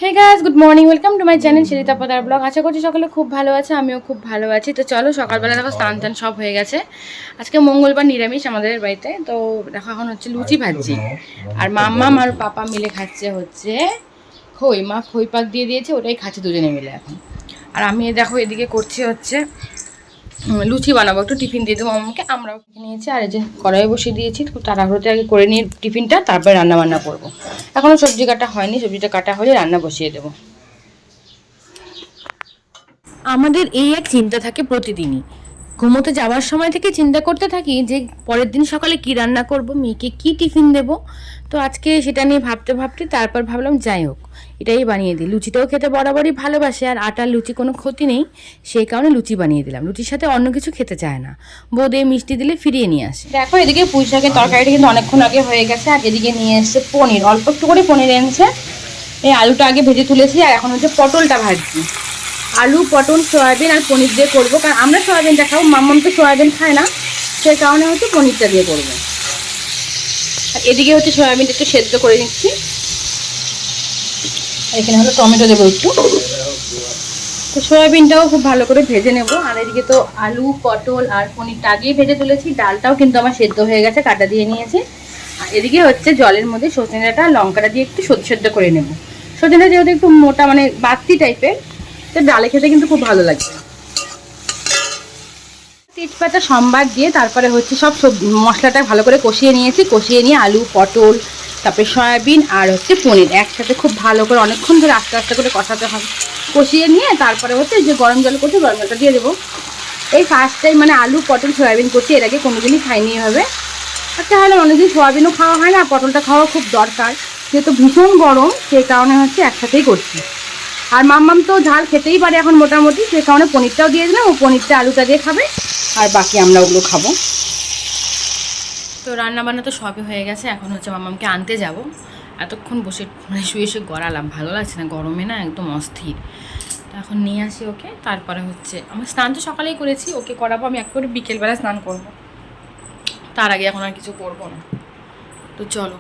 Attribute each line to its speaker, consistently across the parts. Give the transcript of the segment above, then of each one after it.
Speaker 1: Hey guys, good morning, welcome to my channel Shrita Podar blog. আশা করছি সকলে খুব ভালো আছে, আমিও খুব ভালো আছি। তো চলো, সকালবেলা দেখো স্নান টান সব হয়ে গেছে। আজকে মঙ্গলবার, নিরামিষ আমাদের বাড়িতে। তো দেখো এখন হচ্ছে লুচি ভাজছি, আর মাম্মা আর পাপা মিলে খাচ্ছে হচ্ছে খই। মা খই পাক দিয়ে দিয়েছে, ওটাই খাচ্ছে দুজনে মিলে এখন। আর আমি দেখো এদিকে করছি হচ্ছে লুচি বানাবো, একটু টিফিন দিয়ে দেবো আমাকে। আমরাও নিয়েছি, আর এই যে কড়াই বসিয়ে দিয়েছি। তাড়াহুড়োতে আগে করে নিয়ে টিফিনটা, তারপরে রান্না বান্না করবো। এখনও সবজি কাটা হয়নি, সবজিটা কাটা হলে রান্না বসিয়ে দেবো। আমাদের এই এক চিন্তা থাকে প্রতিদিনই। ঘুমোতে যাওয়ার সময় থেকে চিন্তা করতে থাকি যে পরের দিন সকালে কি রান্না করব, মেয়েকে কি টিফিন দেব। তো আজকে সেটা নিয়ে ভাবতে ভাবতে তারপর ভাবলাম যাই হোক, এটাই বানিয়ে দিই। লুচিটাও খেতে বরাবরই ভালোবাসে, আর আটার লুচি কোনো ক্ষতি নেই, সেই কারণে লুচি বানিয়ে দিলাম। লুচির সাথে অন্য কিছু খেতে চায় না, বোঁদে মিষ্টি দিলে ফিরিয়ে নিয়ে আসে। দেখো এদিকে পুঁই শাকের তরকারিটা কিন্তু অনেকক্ষণ আগে হয়ে গেছে, আর এদিকে নিয়ে এসছে পনির, অল্প একটু করে পনির এনেছে। এই আলুটা আগে ভেজে তুলেছি, আর এখন হচ্ছে পটলটা ভাজছি। আলু, পটল, সয়াবিন আর পনির দিয়ে করবো, কারণ আমরা সয়াবিনটা খাবো, মাম্মাম তো সয়াবিন খায় না, সেই কারণে হচ্ছে পনিরটা দিয়ে করবো। আর এদিকে হচ্ছে সয়াবিনটা একটু সেদ্ধ করে নিচ্ছি। আর এখানে হলো টমেটো দেবো একটু। তো সয়াবিনটাও খুব ভালো করে ভেজে নেব। আর এদিকে তো আলু, পটল আর পনিরটা আগেই ভেজে তুলেছি। ডালটাও কিন্তু আমার সেদ্ধ হয়ে গেছে, কাটা দিয়ে নিয়েছি। আর এদিকে হচ্ছে জলের মধ্যে সজনে ডাঁটা লঙ্কাটা দিয়ে একটু সেদ্ধ করে নেব। সজনে যেহেতু একটু মোটা, মানে বাড়তি টাইপের, তো ডালে খেতে কিন্তু খুব ভালো লাগবে। তেজপাতা সম্বার দিয়ে তারপরে হচ্ছে সব মশলাটা ভালো করে কষিয়ে নিয়েছি। কষিয়ে নিয়ে আলু, পটল, তারপরে সয়াবিন আর হচ্ছে পনির একসাথে খুব ভালো করে অনেকক্ষণ ধরে আস্তে আস্তে করে কষাতে হবে। কষিয়ে নিয়ে তারপরে হচ্ছে যে গরম জল করছি, গরম জলটা দিয়ে দেবো। এই ফার্স্ট টাইম মানে আলু, পটল, সয়াবিন করছি, এর আগে কোনোদিনই খাইনি এভাবে। আচ্ছা, হলে অনেকদিন সয়াবিনও খাওয়া হয় না, পটলটা খাওয়া খুব দরকার, যেহেতু ভীষণ গরম, সেই কারণে হচ্ছে একসাথেই করছি। আর মাম্মাম তো ঝাল খেতেই পারে এখন মোটামুটি, সে কারণে পনিরটাও দিয়ে দিলাম। ও পনিরটা আলুটা দিয়ে খাবে, আর বাকি আমরা ওগুলো খাবো। তো রান্না বান্না তো সবই হয়ে গেছে, এখন হচ্ছে মাম্মামকে আনতে যাব। এতক্ষণ বসে মানে শুয়ে শুয়ে গড়ালাম, ভালো লাগছে না, গরমে না একদম অস্থির। তো এখন নিয়ে আসি ওকে, তারপরে হচ্ছে আমি স্নান তো সকালেই করেছি, ওকে করাবো। আমি একবারে বিকেলবেলা স্নান করবো, তার আগে এখন আর কিছু করবো না। তো চলো।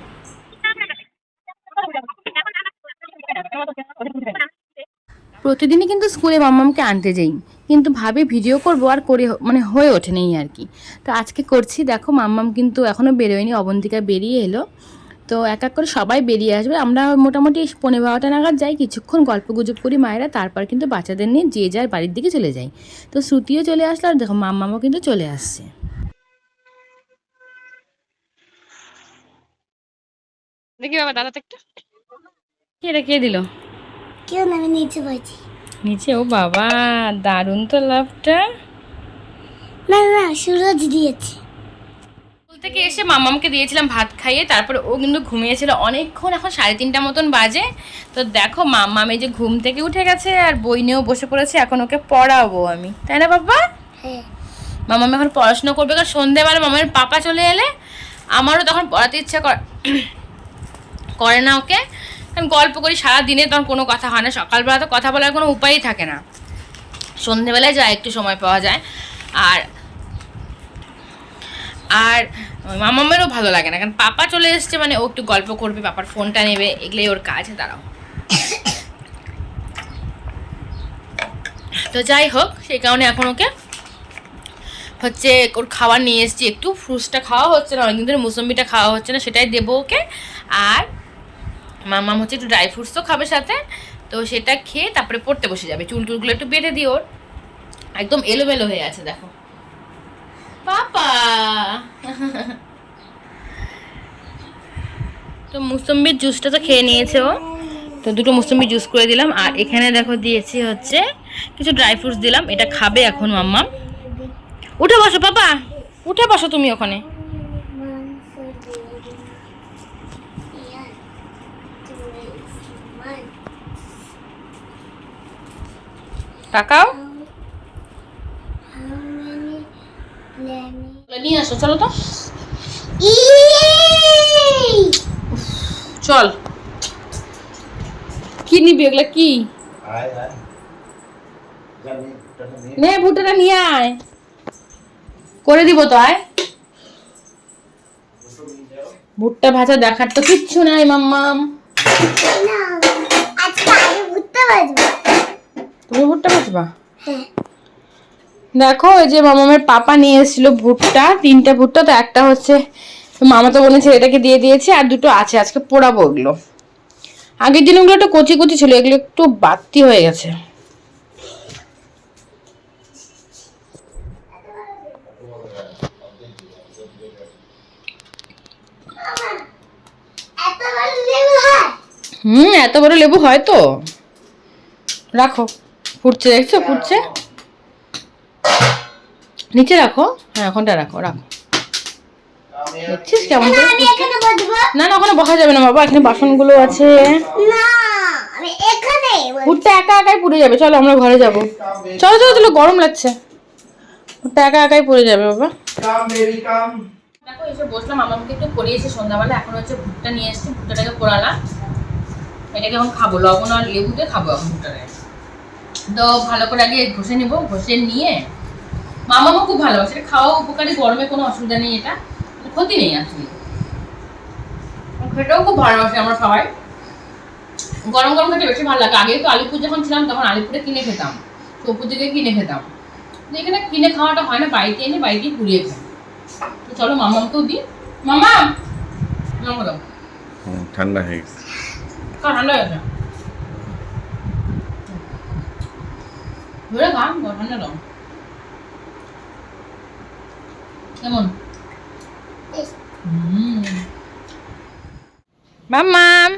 Speaker 1: প্রতিদিনই কিন্তু স্কুলে মাম্মামকে আনতে যাই, কিন্তু ভাবি ভিডিও করবো আর করে মানে হয়ে ওঠে নেই আর কি। তো আজকে করছি। দেখো মাম্মাম কিন্তু এখনও বেরোয়নি, অবন্তিকা বেরিয়ে এলো। তো এক এক করে সবাই বেরিয়ে আসবে। আমরা মোটামুটি 11:30 নাগাদ যাই, কিছুক্ষণ গল্প গুজব করি মায়েরা, তারপর কিন্তু বাচ্চাদের নিয়ে যে যার বাড়ির দিকে চলে যাই। তো শ্রুতিও চলে আসলো, আর দেখো মাম্মামও কিন্তু চলে আসছে। দেখি বাবা, দাদা তো একটা কে রে, কে দিল?
Speaker 2: কেউ না, আমি নিচে বইছি।
Speaker 1: নিচে? ও বাবা, দারুণ তো লাভটা।
Speaker 2: না না, সুরজ দিয়েছে।
Speaker 1: স্কুল থেকে এসে মামামকে দিয়েছিলাম ভাত খাইয়ে, তারপরে ও কিন্তু ঘুমিয়েছিল অনেকক্ষণ, এখন 3:30 মতন বাজে। তো দেখো মাম্মাম এই যে ঘুম থেকে উঠে গেছে, আর বই নিয়েও বসে পড়েছে। এখন ওকে পড়াবো আমি, তাই না বাবা?
Speaker 2: হ্যাঁ।
Speaker 1: মামাম এখন পড়াশোনা করবে, কারণ সন্ধ্যেবেলা মামার পাপা চলে এলে আমারও তখন পড়াতে ইচ্ছা করে না ওকে। কারণ গল্প করি সারা দিনে, তখন কোনো কথা হয় না। সকালবেলা তো কথা বলার কোনো উপায়ই থাকে না, সন্ধ্যেবেলায় যা একটু সময় পাওয়া যায়। আর আর মামামেরও ভালো লাগে না, কারণ পাপা চলে এসছে মানে ও একটু গল্প করবে, পাপার ফোনটা নেবে, এগুলোই ওর কাজ। দাঁড়াও। তো যাই হোক, সেই কারণে এখন ওকে হচ্ছে ওর খাবার নিয়ে এসেছি। একটু ফ্রুটসটা খাওয়া হচ্ছে না অনেকদিন ধরে, মুসম্বিটা খাওয়া হচ্ছে না, সেটাই দেবো ওকে। আর মাম্মাম হচ্ছে একটু ড্রাই ফ্রুটসও খাবে সাথে। তো সেটা খেয়ে তারপরে পড়তে বসে যাবে। চুল টুলগুলো একটু বেঁধে দিই, ওর একদম এলোমেলো হয়ে আছে দেখো পাপা। তো মুসম্বির জুসটা তো খেয়ে নিয়েছে ও, তো দুটো মুসম্বি জুস করে দিলাম। আর এখানে দেখো দিয়েছি হচ্ছে কিছু ড্রাই ফ্রুটস দিলাম, এটা খাবে এখন মাম্মাম। উঠে বসো পাপা, উঠে বসো তুমি ওখানে। তাকাও, নিয়ে আসো, চলো তো চল। কি নিবি এগুলা, কি নে, ভুট্টাটা নিয়ে আয়, করে দিব তো। আয়, ভুট্টা ভাজা দেখার তো কিচ্ছু নাই মাম্মাম। আসবা?
Speaker 2: হ্যাঁ।
Speaker 1: দেখো এই যে মামামের পাপা নিয়ে এসেছিল ভুট্টা, 3টা ভুট্টা, তো একটা হচ্ছে মামা তো বোনের ছেলেটাকে দিয়ে দিয়েছে, আর 2টো আছে, আজকে পোড়াবো ওগুলো। আগের দিন ওগুলো একটু কচি কচি ছিল, এগুলো একটু বাড়তি হয়ে গেছে। এত বড় লেবু হয় তো। রাখো, ফুটছে, দেখছো ফুটছে। নিচে রাখো, হ্যাঁ ওখানটা রাখো রাখো। দেখছিস কেমন করে
Speaker 2: আমি
Speaker 1: ফুটছে?
Speaker 2: এখানে বসবো।
Speaker 1: না না, ওখানে বসা যাবে না বাবা, এখানে বাসনগুলো আছে।
Speaker 2: না, আমি এখানে বসবো।
Speaker 1: ফুটটা একা একাই পুড়ে যাবে, চলো আমরা ঘরে যাবো। চলো চলো চলো, গরম লাগছে। ফুটটা একা একাই পুড়ে যাবে বাবা। দেখো এসে বসলাম, আমাকে একটু পড়িয়েছে সন্ধ্যাবেলা, এখন হচ্ছে ভুট্টা নিয়ে এসেছি, ভুট্টাটাকে পোড়ালাম। এটাকে এখন খাবো, লবণ আর লেবু দিয়ে খাবো এখন ভুট্টাটাকে। তো ভালো করে আগে ঘষে নিবো, ঘষে নিয়ে মামামও খুব ভালোবাসে, এটা খাওয়া উপকারী, গরমে কোনো অসুবিধা নেই, এটা ক্ষতি নেই আসলে। খেতেও খুব ভালোবাসে আমরা সবাই, গরম গরম খেতে বেশি ভালো লাগে। আগে তো আলিপুর যখন ছিলাম তখন আলিপুরে কিনে খেতাম, সোপুর থেকে কিনে খেতাম, এখানে কিনে খাওয়াটা হয় না, বাড়িতে এনে বাড়িতেই পুড়িয়ে খাই। তো চলো মামামকেও দিই। মামাম দাও,
Speaker 3: ঠান্ডা হয়ে গেছে।
Speaker 1: ঠান্ডা হয়ে গেছে, ধরে খা, ঠান্ডা দাও। কেমন? মামাম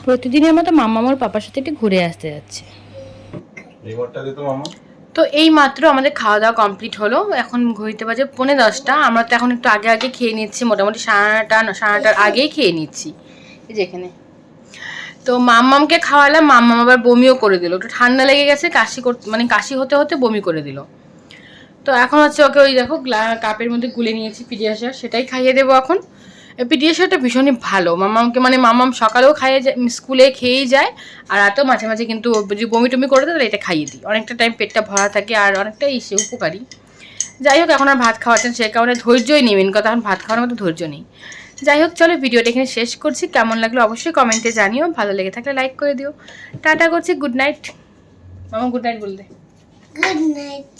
Speaker 1: প্রতিদিনের মতো মাম্মা আমার পাপার সাথে একটু ঘুরে আসতে যাচ্ছে।
Speaker 3: এই ঘরটা দিত মামা।
Speaker 1: তো এই মাত্র আমাদের খাওয়া দাওয়া কমপ্লিট হলো, এখন ঘড়িতে বাজে 9:45। আমরা তো এখন একটু আগে আগে খেয়ে নিচ্ছি, মোটামুটি 9:30 আগেই খেয়ে নিচ্ছি, এই যে এখানে। তো মাম্মামকে খাওয়ালাম, মাম্মাম আবার বমিও করে দিল, একটু ঠান্ডা লেগে গেছে, মানে কাশি হতে হতে বমি করে দিল। তো এখন হচ্ছে ওকে ওই দেখো কাপের মধ্যে গুলে নিয়েছি পিডিয়াশিওর, সেটাই খাইয়ে দেবো এখন। পিডিয়াশিওরটা ভীষণই ভালো মামামকে, মানে মামাম সকালেও খাইয়ে যায়, স্কুলে খেয়েই যায়, আর রাতেও মাঝে মাঝে কিন্তু যদি বমি টমি করে দেয় তাহলে এটা খাইয়ে দিই, অনেকটা টাইম পেটটা ভরা থাকে আর অনেকটাই উপকারী। যাই হোক এখন আর ভাত খাওয়াচ্ছেন, সে কারণে ধৈর্যই নেই, মেন কথা এখন ভাত খাওয়ার মতো ধৈর্য নেই। যাই হোক চলো ভিডিওটা এখানে শেষ করছি, কেমন লাগলো অবশ্যই কমেন্টে জানিও, ভালো লেগে থাকলে লাইক করে দিও। টাটা করছি, গুড নাইট। মামা গুড নাইট বলতে।
Speaker 2: Good night.